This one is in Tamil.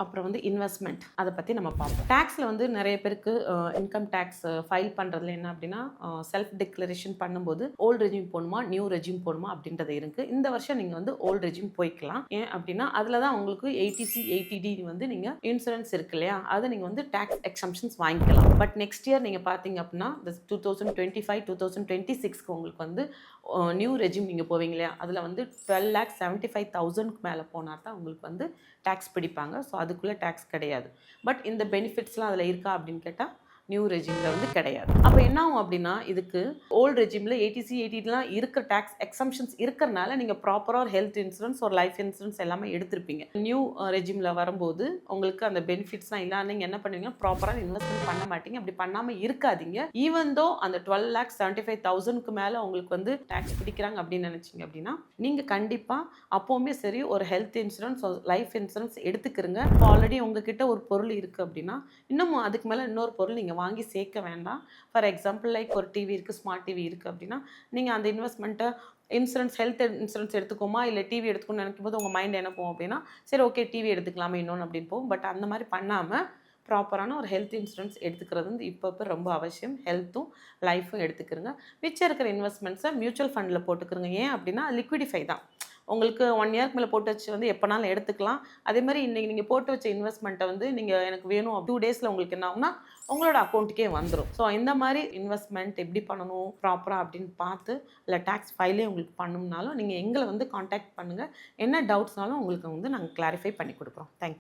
அப்புறம் வந்து இன்வெஸ்ட்மெண்ட் அதை பற்றி நம்ம பார்ப்போம். டேக்ஸில் வந்து நிறைய பேருக்கு இன்கம் டேக்ஸ் ஃபைல் பண்ணுறதுல என்ன அப்படின்னா செல்ஃப் டிக்ளரேஷன் பண்ணும்போது ஓல்டு ரெஜிம் போகணுமா நியூ ரெஜிம் போகணுமா அப்படின்றது இருக்குது. இந்த வருஷம் நீங்கள் வந்து ஓல்டு ரெஜிம் போய்க்கலாம். ஏன் அப்படின்னா அதில் தான் உங்களுக்கு 80C 80D வந்து நீங்கள் இன்சூரன்ஸ் இருக்கு இல்லையா, அதை நீங்கள் வந்து டேக்ஸ் எக்ஸம்ஷன்ஸ் வாங்கிக்கலாம். பட் நெக்ஸ்ட் இயர் நீங்கள் பார்த்தீங்க அப்படின்னா 2025 2026க்கு உங்களுக்கு வந்து நியூ ரெஜிம் நீங்கள் போவீங்க இல்லையா, அதில் வந்து 12,75,000க்கு மேலே போனால் தான் உங்களுக்கு வந்து டேக்ஸ் பிடிப்பாங்க. ஸோ அதுக்குள்ளே டேக்ஸ் கிடையாது. பட் இந்த பெனிஃபிட்ஸ்லாம் அதில் இருக்கா அப்படின்னு கேட்டால் நியூ ரெஜிமில் வந்து கிடையாது. அப்போ என்ன ஆகும் அப்படின்னா இதுக்கு ஓல்டு ரெஜிமில் 80C 80லாம் இருக்கிற டேக்ஸ் எக்ஸம்ஷன்ஸ் இருக்கிறனால நீங்கள் ப்ராப்பராக ஒரு ஹெல்த் இன்சூரன்ஸ் ஒரு லைஃப் இன்சூரன்ஸ் எல்லாமே எடுத்திருப்பீங்க. நியூ ரெஜிமில் வரும்போது உங்களுக்கு அந்த பெனிஃபிட்ஸ்லாம் இல்லை, நீங்கள் என்ன பண்ணுவீங்க, ப்ராப்பராக இன்வெஸ்ட்மெண்ட் பண்ண மாட்டீங்க. அப்படி பண்ணாமல் இருக்காதீங்க. ஈவன் தோ அந்த 12,75,000க்கு மேலே உங்களுக்கு வந்து டேக்ஸ் பிடிக்கிறாங்க அப்படின்னு நினச்சிங்க அப்படின்னா நீங்கள் கண்டிப்பாக அப்போவுமே சரி ஒரு ஹெல்த் இன்சூரன்ஸ் லைஃப் இன்சூரன்ஸ் எடுத்துக்கிறங்க. ஆல்ரெடி உங்ககிட்ட ஒரு பொருள் இருக்குது அப்படின்னா இன்னமும் அதுக்கு மேலே இன்னொரு பொருள் நீங்கள் வாங்கி சேர்க்க வேண்டாம். ஃபார் எக்ஸாம்பிள் லைக் ஒரு டிவி இருக்குது, ஸ்மார்ட் டிவி இருக்குது அப்படின்னா நீங்கள் அந்த இன்வெஸ்ட்மெண்ட்டை இன்சூரன்ஸ் ஹெல்த் இன்சூரன்ஸ் எடுத்துக்கோமா இல்லை டிவி எடுத்துக்கணும்னு நினைக்கும் போது உங்கள் மைண்ட் என்ன போகும் அப்படின்னா சரி ஓகே டிவி எடுத்துக்கலாமே இன்னொன்று அப்படின்னு போகும். பட் அந்த மாதிரி பண்ணாமல் ப்ராப்பரான ஒரு ஹெல்த் இன்சூரன்ஸ் எடுத்துக்கிறது வந்து இப்போ ரொம்ப அவசியம். ஹெல்த்தும் லைஃப்பும் எடுத்துக்கிறங்க. மிச்சம் இருக்கிற இன்வெஸ்ட்மெண்ட்ஸை மியூச்சுவல் ஃபண்டில் போட்டுக்கிறங்க. ஏன் அப்படின்னா லிக்விடிஃபை தான். உங்களுக்கு 1 இயர்க்கு மேலே போட்டு வச்சு வந்து எப்போனாலும் எடுத்துக்கலாம். அதே மாதிரி இன்றைக்கி நீங்கள் போட்டு வச்ச இன்வெஸ்ட்மெண்ட்டை வந்து நீங்கள் எனக்கு வேணும் 2 டேஸில் உங்களுக்கு என்ன ஆகும்னா உங்களோட அக்கௌண்ட்டுக்கே வந்துடும். ஸோ இந்த மாதிரி இன்வெஸ்ட்மெண்ட் எப்படி பண்ணணும் ப்ராப்பராக அப்படின்னு பார்த்து இல்லை டேக்ஸ் ஃபைலே உங்களுக்கு பண்ணணும்னாலும் நீங்கள் எங்களை வந்து காண்டாக்ட் பண்ணுங்கள். என்ன டவுட்ஸ்னாலும் உங்களுக்கு வந்து நாங்கள் கிளாரிஃபை பண்ணி கொடுக்குறோம். தேங்க்யூ.